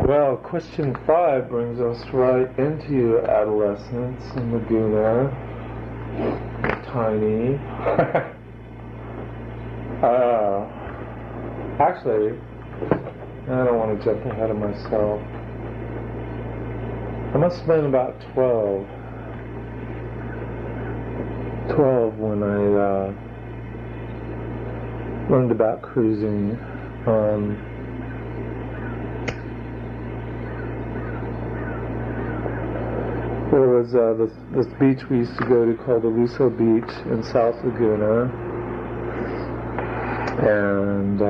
Well, question 5 brings us right into adolescence in Laguna. Tiny. Actually, I don't want to jump ahead of myself. I must have been about 12 when I learned about cruising. There was this beach we used to go to called Laguna Beach in South Laguna, and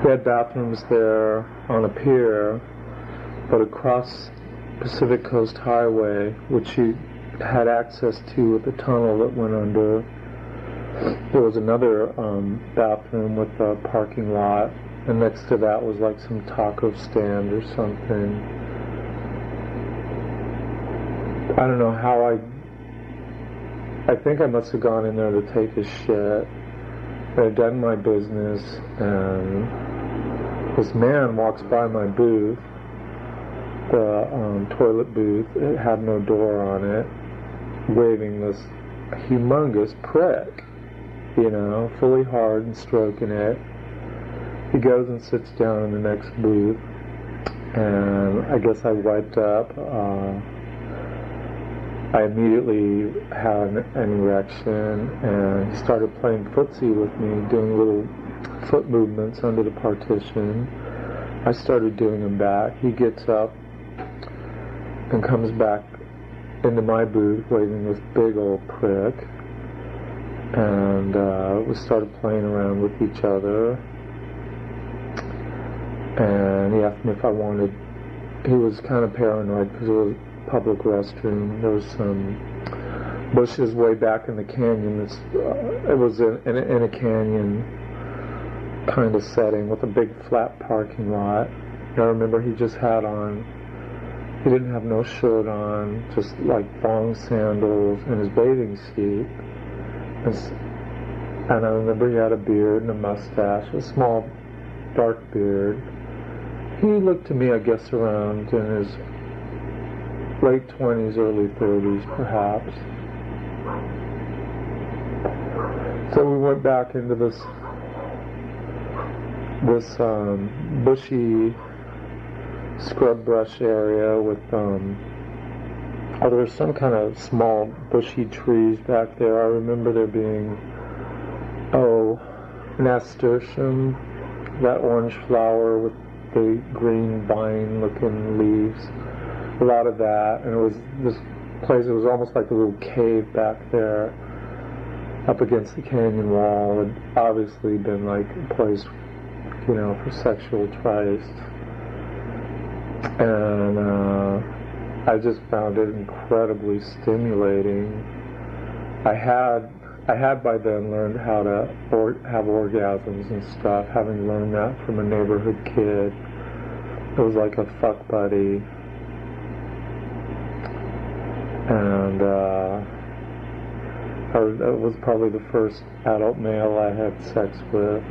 we had bathrooms there on a pier, but across Pacific Coast Highway, which you had access to with a tunnel that went under, there was another bathroom with a parking lot, and next to that was like some taco stand or something. I don't know how I think I must have gone in there to take a shit. I'd done my business, and this man walks by my booth, the toilet booth. It had no door on it, waving this humongous prick, fully hard and stroking it. He goes and sits down in the next booth, and I guess I wiped up. I immediately had an erection, and he started playing footsie with me, doing little foot movements under the partition. I started doing them back. He gets up and comes back into my booth, waving this big old prick, and we started playing around with each other, and he asked me if I wanted. He was kind of paranoid because it was public restroom. There was some bushes way back in the canyon. It was in a canyon kind of setting with a big flat parking lot. And I remember he just had on, he didn't have no shirt on, just like thong sandals and his bathing suit. And I remember he had a beard and a mustache, a small dark beard. He looked to me, I guess, around in his late 20s, early 30s, perhaps. So we went back into this bushy scrub brush area with there was some kind of small bushy trees back there. I remember there being nasturtium, that orange flower with the green vine-looking leaves. A lot of that, and it was this place. It was almost like a little cave back there, up against the canyon wall. It had obviously been like a place, for sexual tryst. And I just found it incredibly stimulating. I had by then learned how to have orgasms and stuff, having learned that from a neighborhood kid. It was like a fuck buddy. And that was probably the first adult male I had sex with.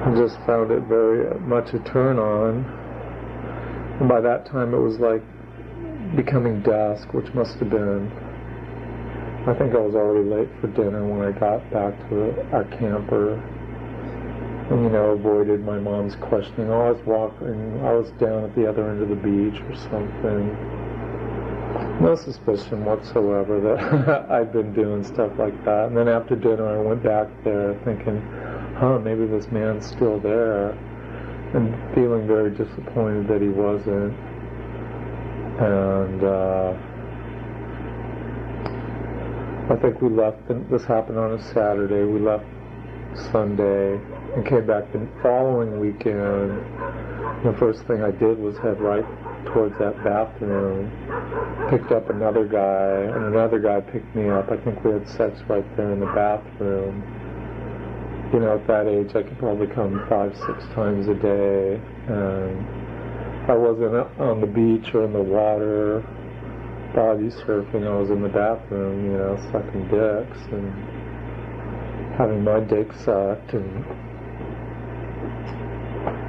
I just found it very much a turn on. And by that time it was like becoming dusk, which must have been, I think I was already late for dinner when I got back to our camper. And, avoided my mom's questioning. I was down at the other end of the beach or something. No suspicion whatsoever that I'd been doing stuff like that. And then after dinner I went back there thinking, maybe this man's still there, and feeling very disappointed that he wasn't. And I think we left, this happened on a Saturday, we left Sunday and came back the following weekend. The first thing I did was head right towards that bathroom, picked up another guy, and another guy picked me up. I think we had sex right there in the bathroom. At that age I could probably come 5-6 times a day, and I wasn't on the beach or in the water body surfing. I was in the bathroom, sucking dicks and having my dick sucked and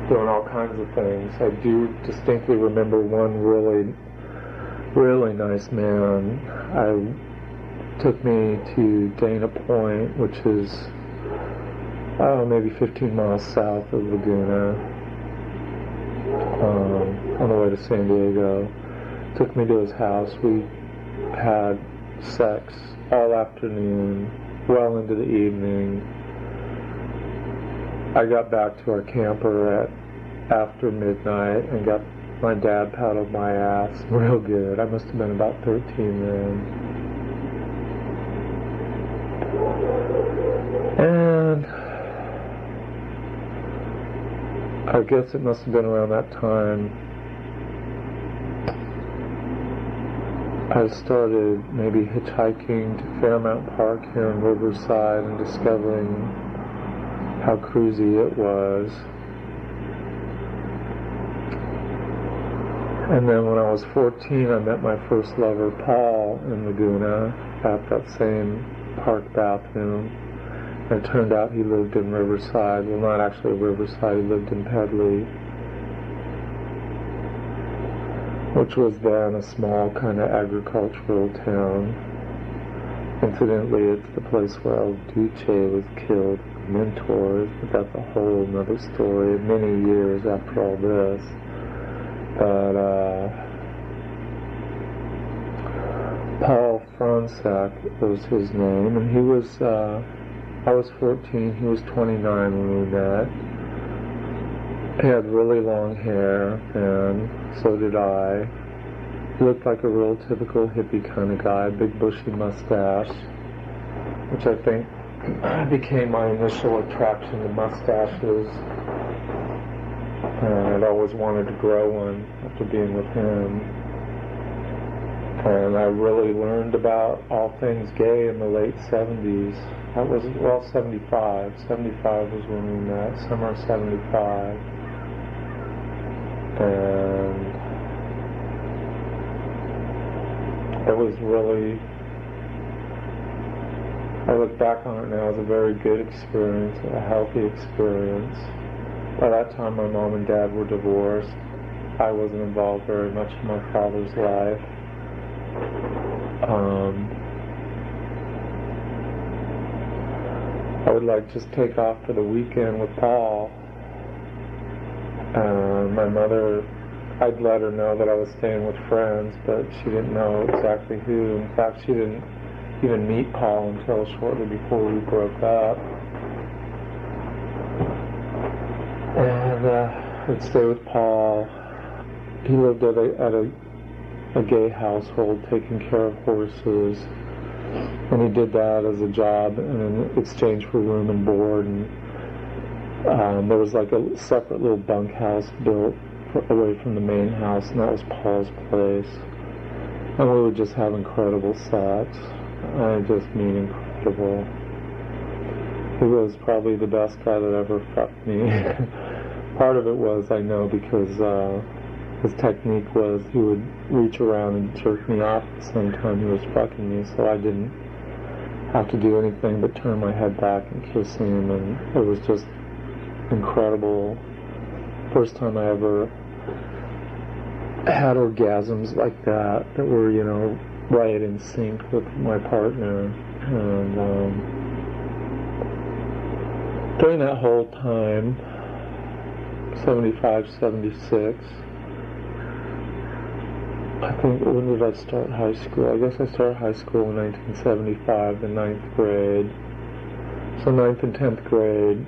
doing all kinds of things. I do distinctly remember one really nice man. Took me to Dana Point, which is, maybe 15 miles south of Laguna, on the way to San Diego. Took me to his house. We had sex all afternoon, well into the evening. I got back to our camper after midnight and got my dad paddled my ass real good. I must have been about 13 then. And I guess it must have been around that time I started maybe hitchhiking to Fairmount Park here in Riverside and discovering how cruisy it was. And then when I was 14, I met my first lover, Paul, in Laguna at that same park bathroom. And it turned out he lived in Riverside. Well, not actually Riverside, he lived in Pedley, which was then a small kind of agricultural town. Incidentally, it's the place where El Duce was killed, Mentors, but that's a whole other story, many years after all this. But Paul Fransak was his name, and he was, I was 14, he was 29 when we met. He had really long hair, and so did I. He looked like a real typical hippie kind of guy, big bushy mustache, which I think became my initial attraction to mustaches. And I'd always wanted to grow one after being with him. And I really learned about all things gay in the late 70s. That was, 75. 75 was when we met, summer 75. And it was really, I look back on it now as a very good experience, a healthy experience. By that time my mom and dad were divorced. I wasn't involved very much in my father's life. I would like just take off for the weekend with Paul. My mother, I'd let her know that I was staying with friends, but she didn't know exactly who. In fact, she didn't even meet Paul until shortly before we broke up. And I'd stay with Paul. He lived at a gay household, taking care of horses. And he did that as a job in exchange for room and board. And there was like a separate little bunkhouse built away from the main house, and that was Paul's place. And we would just have incredible sex. I just mean incredible. He was probably the best guy that ever fucked me. Part of it was, I know, because his technique was he would reach around and jerk me off at the same time he was fucking me, so I didn't have to do anything but turn my head back and kiss him, and it was just incredible. First time I ever had orgasms like that were, right in sync with my partner. And during that whole time, 75, 76, I think, when did I start high school? I guess I started high school in 1975, the 9th grade. So 9th and 10th grade,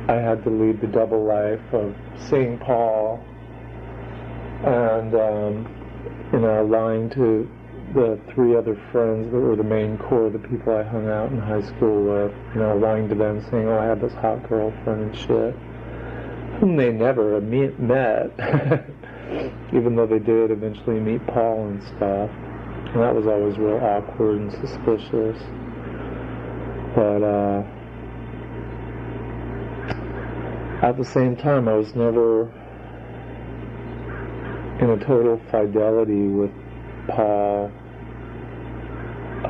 I had to lead the double life of seeing Paul and, lying to the 3 other friends that were the main core of the people I hung out in high school with, lying to them saying, oh, I had this hot girlfriend and shit, whom they never met, even though they did eventually meet Paul and stuff. And that was always real awkward and suspicious. But, at the same time, I was never in a total fidelity with Paul.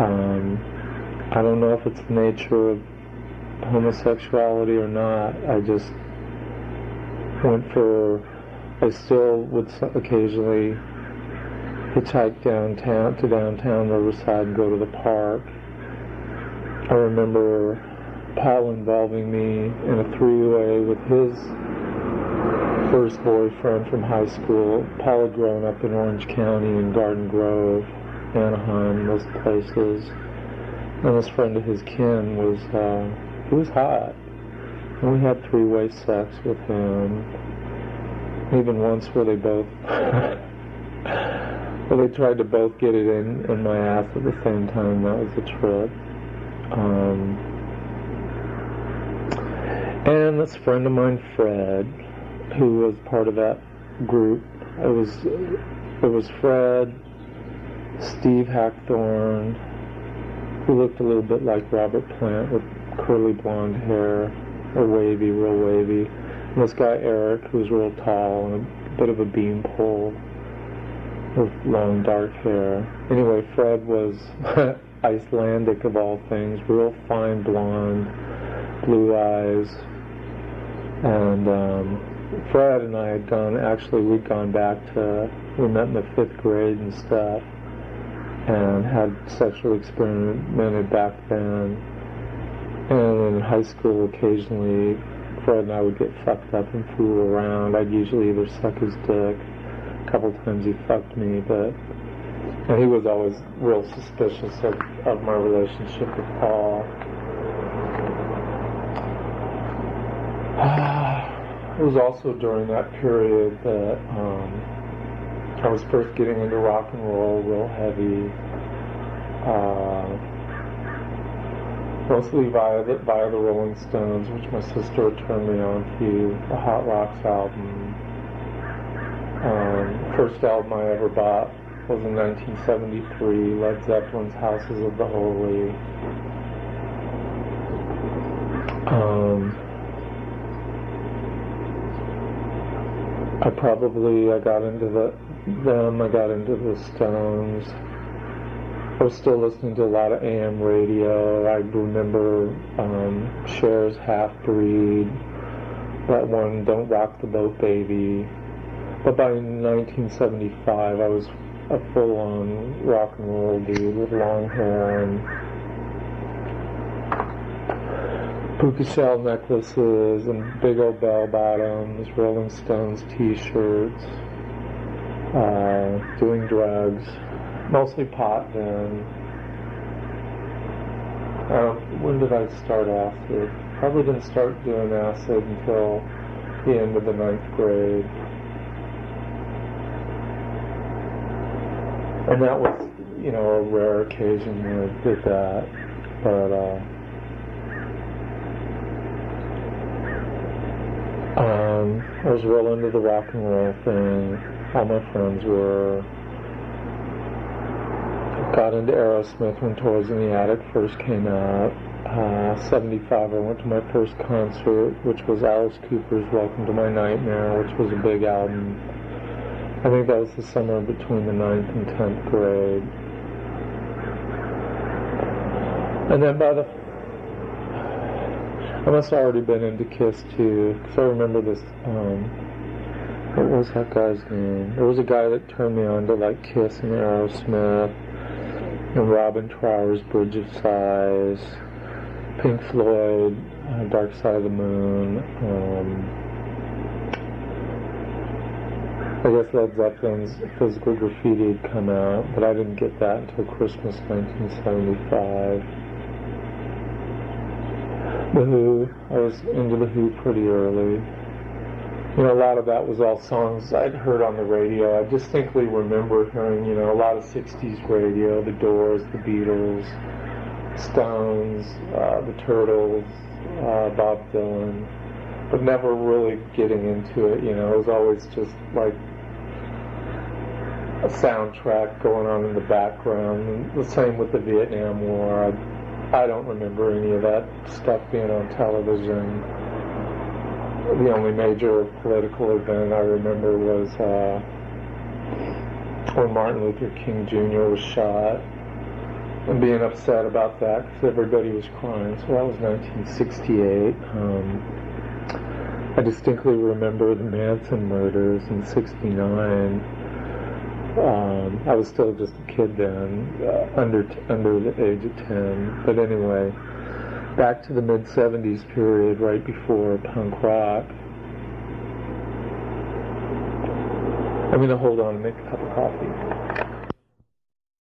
I don't know if it's the nature of homosexuality or not. I just I still would occasionally hitchhike downtown to downtown Riverside and go to the park. I remember Paul involving me in a three-way with his first boyfriend from high school. Paul had grown up in Orange County in Garden Grove, Anaheim, those places. And this friend of his, Ken, he was hot. And we had three-way sex with him. Even once where they both, they tried to both get it in my ass at the same time. That was a trip. And this friend of mine, Fred, who was part of that group, it was Fred, Steve Hackthorne, who looked a little bit like Robert Plant with curly blonde hair, or wavy, real wavy. And this guy Eric, who was real tall and a bit of a beanpole with long dark hair. Anyway, Fred was Icelandic of all things, real fine blonde, blue eyes. And Fred and I had we'd gone back we met in the 5th grade and stuff, and had sexually experimented back then. And in high school, occasionally, Fred and I would get fucked up and fool around. I'd usually either suck his dick. A couple times he fucked me, and he was always real suspicious of my relationship with Paul. It was also during that period that I was first getting into rock and roll real heavy. Mostly via the Rolling Stones, which my sister had turned me on to, the Hot Rocks album. First album I ever bought was in 1973, Led Zeppelin's Houses of the Holy. I got into the Stones. I was still listening to a lot of AM radio. I remember Cher's Half Breed, that one, Don't Rock the Boat Baby. But by 1975, I was a full-on rock and roll dude with long hair and puka shell necklaces and big old bell bottoms, Rolling Stones t-shirts, doing drugs. Mostly pot then. When did I start acid? Probably didn't start doing acid until the end of the 9th grade. And that was, a rare occasion when I did that. But, I was real into the rock and roll thing. All my friends were. Got into Aerosmith when Toys in the Attic first came out. 75, I went to my first concert, which was Alice Cooper's Welcome to My Nightmare, which was a big album. I think that was the summer between the 9th and 10th grade. And then I must have already been into Kiss too, because I remember this, what was that guy's name? There was a guy that turned me on to like Kiss and Aerosmith, and Robin Trower's Bridge of Sighs, Pink Floyd, Dark Side of the Moon. I guess Led Zeppelin's Physical Graffiti had come out, but I didn't get that until Christmas 1975. The Who, I was into The Who pretty early. A lot of that was all songs I'd heard on the radio. I distinctly remember hearing, a lot of 60s radio, The Doors, The Beatles, Stones, The Turtles, Bob Dylan, but never really getting into it, It was always just like a soundtrack going on in the background. And the same with the Vietnam War. I don't remember any of that stuff being on television. The only major political event I remember was when Martin Luther King Jr. was shot, and being upset about that because everybody was crying. So that was 1968. I distinctly remember the Manson murders in '69. I was still just a kid then, under the age of 10. But anyway, back to the mid-'70s period, right before punk rock. I'm going to hold on and make a cup of coffee.